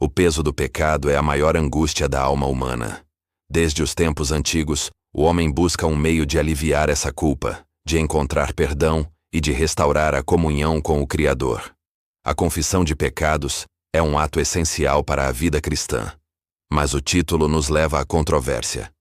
O peso do pecado é a maior angústia da alma humana. Desde os tempos antigos, o homem busca um meio de aliviar essa culpa, de encontrar perdão e de restaurar a comunhão com o Criador. A confissão de pecados é um ato essencial para a vida cristã. Mas o título nos leva à controvérsia.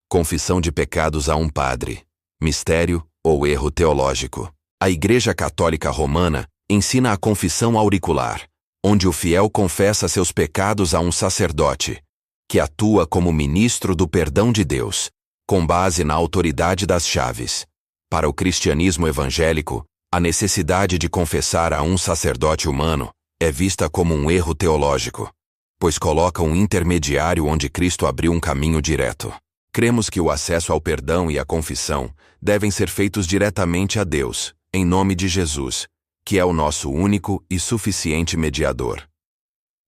Confissão de pecados a um padre. Mistério ou erro teológico? A Igreja Católica Romana ensina a confissão auricular, onde o fiel confessa seus pecados a um sacerdote, que atua como ministro do perdão de Deus, com base na autoridade das chaves. Para o cristianismo evangélico, a necessidade de confessar a um sacerdote humano é vista como um erro teológico, pois coloca um intermediário onde Cristo abriu um caminho direto. Cremos que o acesso ao perdão e à confissão devem ser feitos diretamente a Deus, em nome de Jesus, que é o nosso único e suficiente mediador.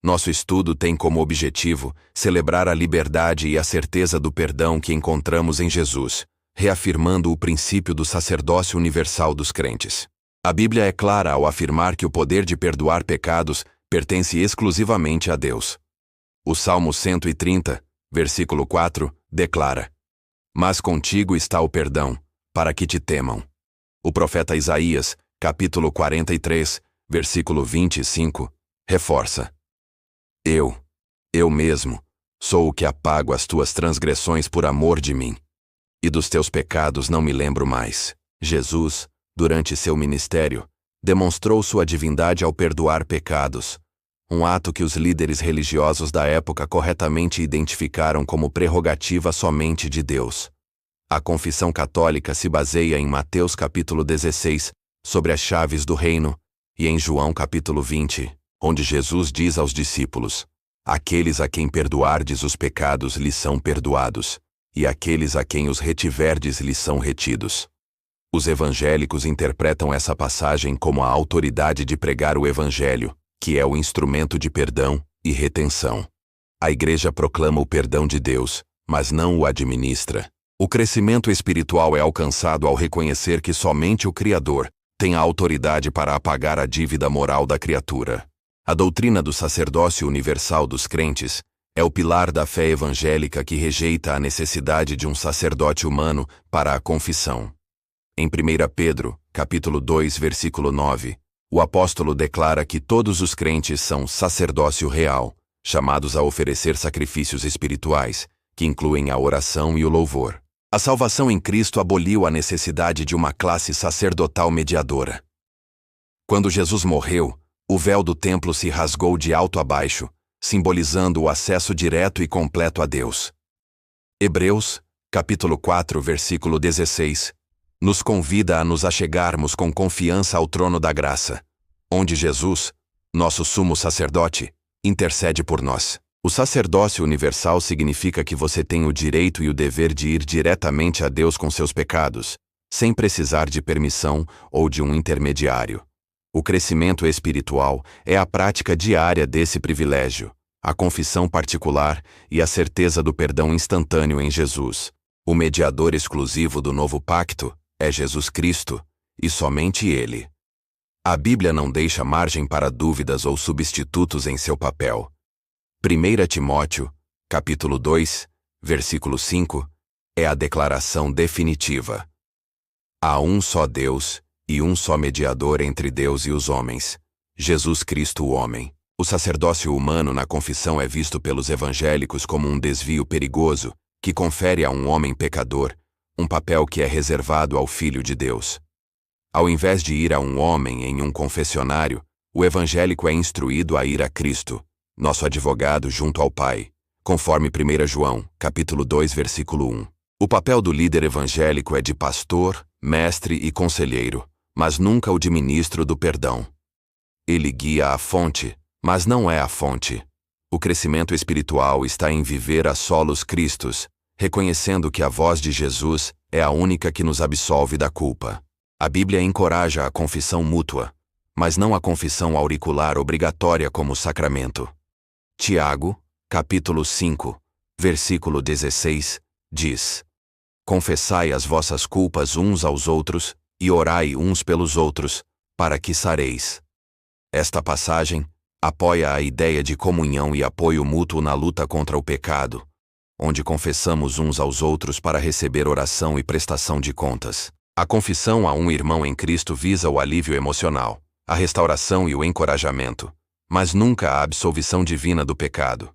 Nosso estudo tem como objetivo celebrar a liberdade e a certeza do perdão que encontramos em Jesus, reafirmando o princípio do sacerdócio universal dos crentes. A Bíblia é clara ao afirmar que o poder de perdoar pecados pertence exclusivamente a Deus. O Salmo 130, versículo 4, declara: "Mas contigo está o perdão, para que te temam." O profeta Isaías, capítulo 43, versículo 25, reforça: Eu mesmo, sou o que apago as tuas transgressões por amor de mim, e dos teus pecados não me lembro mais. Jesus, durante seu ministério, demonstrou sua divindade ao perdoar pecados, um ato que os líderes religiosos da época corretamente identificaram como prerrogativa somente de Deus. A confissão católica se baseia em Mateus capítulo 16, sobre as chaves do reino, e em João capítulo 20, onde Jesus diz aos discípulos: "Aqueles a quem perdoardes os pecados lhes são perdoados, e aqueles a quem os retiverdes lhes são retidos." Os evangélicos interpretam essa passagem como a autoridade de pregar o evangelho, que é o instrumento de perdão e retenção. A Igreja proclama o perdão de Deus, mas não o administra. O crescimento espiritual é alcançado ao reconhecer que somente o Criador tem a autoridade para apagar a dívida moral da criatura. A doutrina do sacerdócio universal dos crentes é o pilar da fé evangélica que rejeita a necessidade de um sacerdote humano para a confissão. Em 1 Pedro, capítulo 2, versículo 9, o apóstolo declara que todos os crentes são sacerdócio real, chamados a oferecer sacrifícios espirituais, que incluem a oração e o louvor. A salvação em Cristo aboliu a necessidade de uma classe sacerdotal mediadora. Quando Jesus morreu, o véu do templo se rasgou de alto a baixo, simbolizando o acesso direto e completo a Deus. Hebreus, capítulo 4, versículo 16, nos convida a nos achegarmos com confiança ao trono da graça, onde Jesus, nosso sumo sacerdote, intercede por nós. O sacerdócio universal significa que você tem o direito e o dever de ir diretamente a Deus com seus pecados, sem precisar de permissão ou de um intermediário. O crescimento espiritual é a prática diária desse privilégio, a confissão particular e a certeza do perdão instantâneo em Jesus. O mediador exclusivo do novo pacto é Jesus Cristo, e somente Ele. A Bíblia não deixa margem para dúvidas ou substitutos em seu papel. 1 Timóteo, capítulo 2, versículo 5, é a declaração definitiva. Há um só Deus e um só mediador entre Deus e os homens, Jesus Cristo o homem. O sacerdócio humano na confissão é visto pelos evangélicos como um desvio perigoso que confere a um homem pecador um papel que é reservado ao Filho de Deus. Ao invés de ir a um homem em um confessionário, o evangélico é instruído a ir a Cristo, nosso advogado junto ao Pai, conforme 1 João, capítulo 2, versículo 1. O papel do líder evangélico é de pastor, mestre e conselheiro, mas nunca o de ministro do perdão. Ele guia a fonte, mas não é a fonte. O crescimento espiritual está em viver a solos Cristos, reconhecendo que a voz de Jesus é a única que nos absolve da culpa. A Bíblia encoraja a confissão mútua, mas não a confissão auricular obrigatória como sacramento. Tiago, capítulo 5, versículo 16, diz: "Confessai as vossas culpas uns aos outros, e orai uns pelos outros, para que sareis." Esta passagem, apoia a ideia de comunhão e apoio mútuo na luta contra o pecado, onde confessamos uns aos outros para receber oração e prestação de contas. A confissão a um irmão em Cristo visa o alívio emocional, a restauração e o encorajamento, mas nunca a absolvição divina do pecado.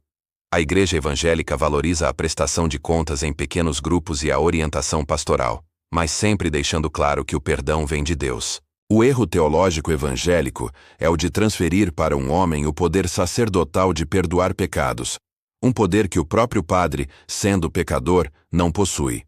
A Igreja Evangélica valoriza a prestação de contas em pequenos grupos e a orientação pastoral, mas sempre deixando claro que o perdão vem de Deus. O erro teológico evangélico é o de transferir para um homem o poder sacerdotal de perdoar pecados, um poder que o próprio padre, sendo pecador, não possui.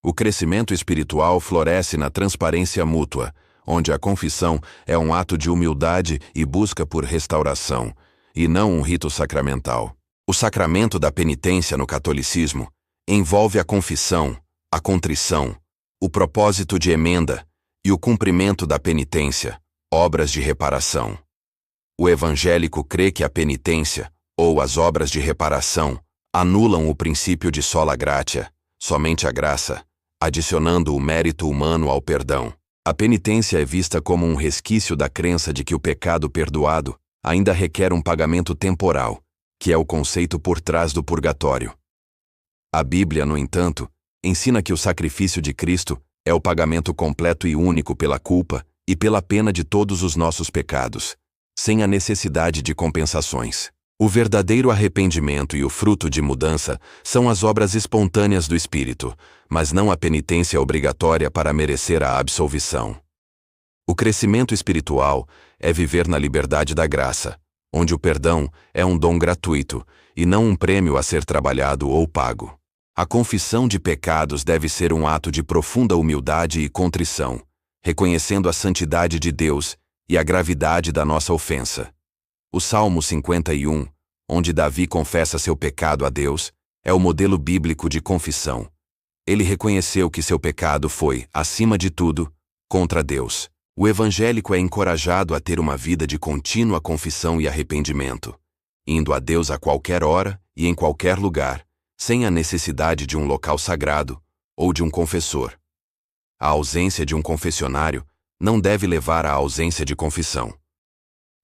O crescimento espiritual floresce na transparência mútua, onde a confissão é um ato de humildade e busca por restauração, e não um rito sacramental. O sacramento da penitência no catolicismo envolve a confissão, a contrição, o propósito de emenda e o cumprimento da penitência, obras de reparação. O evangélico crê que a penitência, ou as obras de reparação, anulam o princípio de sola gratia, somente a graça, adicionando o mérito humano ao perdão. A penitência é vista como um resquício da crença de que o pecado perdoado ainda requer um pagamento temporal, que é o conceito por trás do purgatório. A Bíblia, no entanto, ensina que o sacrifício de Cristo é o pagamento completo e único pela culpa e pela pena de todos os nossos pecados, sem a necessidade de compensações. O verdadeiro arrependimento e o fruto de mudança são as obras espontâneas do Espírito, mas não a penitência obrigatória para merecer a absolvição. O crescimento espiritual é viver na liberdade da graça, onde o perdão é um dom gratuito e não um prêmio a ser trabalhado ou pago. A confissão de pecados deve ser um ato de profunda humildade e contrição, reconhecendo a santidade de Deus e a gravidade da nossa ofensa. O Salmo 51, onde Davi confessa seu pecado a Deus, é o modelo bíblico de confissão. Ele reconheceu que seu pecado foi, acima de tudo, contra Deus. O evangélico é encorajado a ter uma vida de contínua confissão e arrependimento, indo a Deus a qualquer hora e em qualquer lugar, sem a necessidade de um local sagrado ou de um confessor. A ausência de um confessionário não deve levar à ausência de confissão.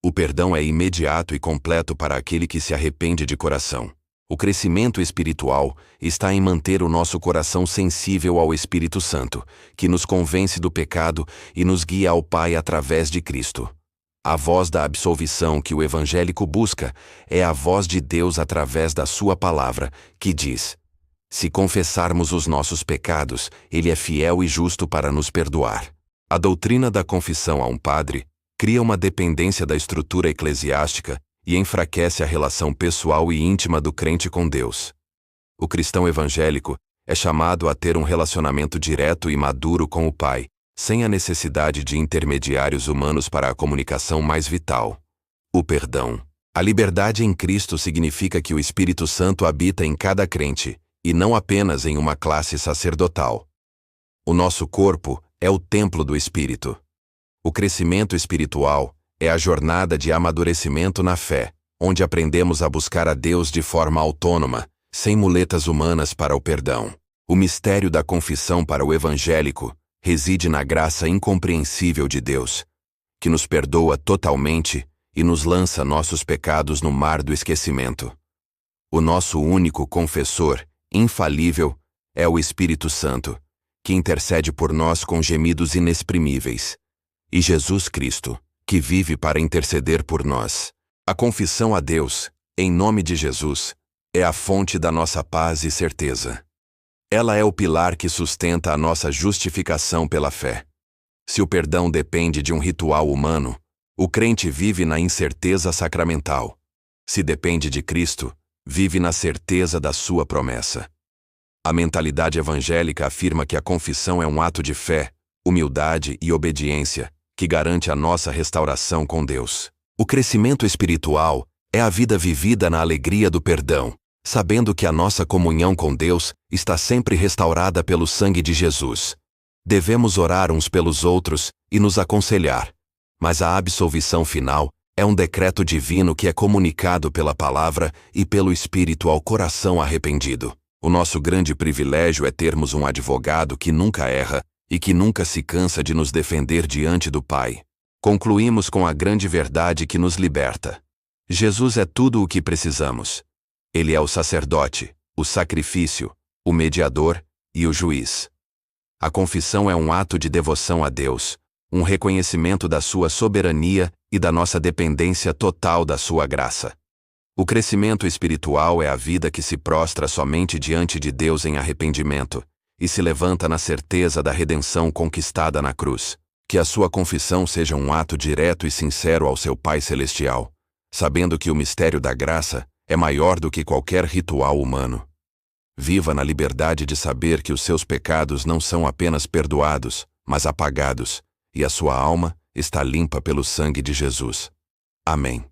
O perdão é imediato e completo para aquele que se arrepende de coração. O crescimento espiritual está em manter o nosso coração sensível ao Espírito Santo, que nos convence do pecado e nos guia ao Pai através de Cristo. A voz da absolvição que o evangélico busca é a voz de Deus através da sua palavra, que diz: se confessarmos os nossos pecados, Ele é fiel e justo para nos perdoar. A doutrina da confissão a um padre cria uma dependência da estrutura eclesiástica e enfraquece a relação pessoal e íntima do crente com Deus. O cristão evangélico é chamado a ter um relacionamento direto e maduro com o Pai, sem a necessidade de intermediários humanos para a comunicação mais vital: o perdão. A liberdade em Cristo significa que o Espírito Santo habita em cada crente, e não apenas em uma classe sacerdotal. O nosso corpo é o templo do Espírito. O crescimento espiritual é a jornada de amadurecimento na fé, onde aprendemos a buscar a Deus de forma autônoma, sem muletas humanas para o perdão. O mistério da confissão para o evangélico reside na graça incompreensível de Deus, que nos perdoa totalmente e nos lança nossos pecados no mar do esquecimento. O nosso único confessor, infalível, é o Espírito Santo, que intercede por nós com gemidos inexprimíveis. E Jesus Cristo, que vive para interceder por nós. A confissão a Deus, em nome de Jesus, é a fonte da nossa paz e certeza. Ela é o pilar que sustenta a nossa justificação pela fé. Se o perdão depende de um ritual humano, o crente vive na incerteza sacramental. Se depende de Cristo, vive na certeza da sua promessa. A mentalidade evangélica afirma que a confissão é um ato de fé, humildade e obediência, que garante a nossa restauração com Deus. O crescimento espiritual é a vida vivida na alegria do perdão, sabendo que a nossa comunhão com Deus está sempre restaurada pelo sangue de Jesus. Devemos orar uns pelos outros e nos aconselhar, mas a absolvição final é um decreto divino que é comunicado pela palavra e pelo Espírito ao coração arrependido. O nosso grande privilégio é termos um advogado que nunca erra e que nunca se cansa de nos defender diante do Pai. Concluímos com a grande verdade que nos liberta. Jesus é tudo o que precisamos. Ele é o sacerdote, o sacrifício, o mediador e o juiz. A confissão é um ato de devoção a Deus, um reconhecimento da sua soberania e da nossa dependência total da sua graça. O crescimento espiritual é a vida que se prostra somente diante de Deus em arrependimento e se levanta na certeza da redenção conquistada na cruz. Que a sua confissão seja um ato direto e sincero ao seu Pai Celestial, sabendo que o mistério da graça é maior do que qualquer ritual humano. Viva na liberdade de saber que os seus pecados não são apenas perdoados, mas apagados, e a sua alma está limpa pelo sangue de Jesus. Amém.